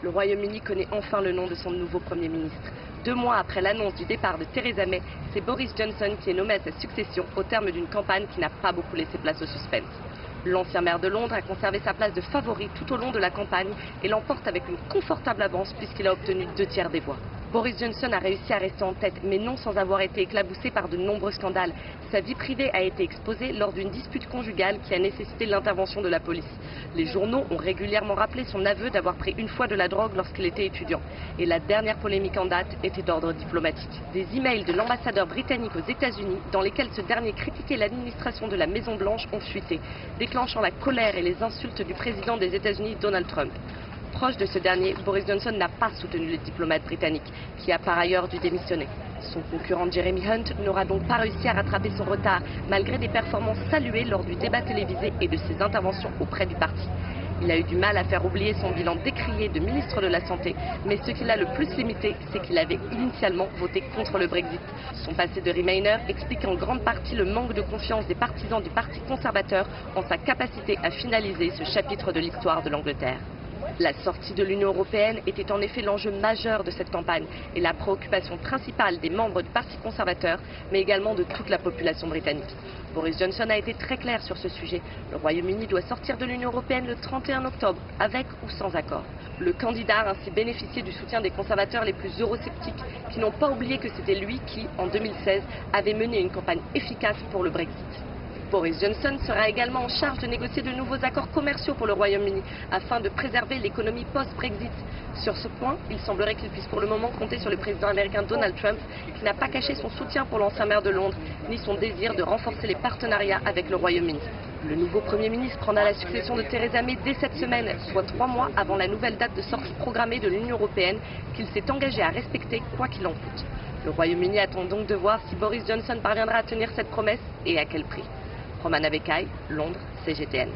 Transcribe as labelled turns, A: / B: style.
A: Le Royaume-Uni connaît enfin le nom de son nouveau Premier ministre. 2 mois après l'annonce du départ de Theresa May, c'est Boris Johnson qui est nommé à sa succession au terme d'une campagne qui n'a pas beaucoup laissé place au suspense. L'ancien maire de Londres a conservé sa place de favori tout au long de la campagne et l'emporte avec une confortable avance puisqu'il a obtenu 2/3 des voix. Boris Johnson a réussi à rester en tête, mais non sans avoir été éclaboussé par de nombreux scandales. Sa vie privée a été exposée lors d'une dispute conjugale qui a nécessité l'intervention de la police. Les journaux ont régulièrement rappelé son aveu d'avoir pris une fois de la drogue lorsqu'il était étudiant. Et la dernière polémique en date était d'ordre diplomatique. Des emails de l'ambassadeur britannique aux États-Unis dans lesquels ce dernier critiquait l'administration de la Maison-Blanche ont fuité, déclenchant la colère et les insultes du président des États-Unis Donald Trump. Proche de ce dernier, Boris Johnson n'a pas soutenu le diplomate britannique, qui a par ailleurs dû démissionner. Son concurrent Jeremy Hunt n'aura donc pas réussi à rattraper son retard, malgré des performances saluées lors du débat télévisé et de ses interventions auprès du parti. Il a eu du mal à faire oublier son bilan décrié de ministre de la Santé, mais ce qui l'a le plus limité, c'est qu'il avait initialement voté contre le Brexit. Son passé de Remainer explique en grande partie le manque de confiance des partisans du Parti conservateur en sa capacité à finaliser ce chapitre de l'histoire de l'Angleterre. La sortie de l'Union européenne était en effet l'enjeu majeur de cette campagne et la préoccupation principale des membres du Parti conservateur, mais également de toute la population britannique. Boris Johnson a été très clair sur ce sujet. Le Royaume-Uni doit sortir de l'Union européenne le 31 octobre, avec ou sans accord. Le candidat a ainsi bénéficié du soutien des conservateurs les plus eurosceptiques, qui n'ont pas oublié que c'était lui qui, en 2016, avait mené une campagne efficace pour le Brexit. Boris Johnson sera également en charge de négocier de nouveaux accords commerciaux pour le Royaume-Uni afin de préserver l'économie post-Brexit. Sur ce point, il semblerait qu'il puisse pour le moment compter sur le président américain Donald Trump, qui n'a pas caché son soutien pour l'ancien maire de Londres, ni son désir de renforcer les partenariats avec le Royaume-Uni. Le nouveau Premier ministre prendra la succession de Theresa May dès cette semaine, soit 3 mois avant la nouvelle date de sortie programmée de l'Union européenne, qu'il s'est engagé à respecter quoi qu'il en coûte. Le Royaume-Uni attend donc de voir si Boris Johnson parviendra à tenir cette promesse et à quel prix. Romana Becaille, Londres, CGTN.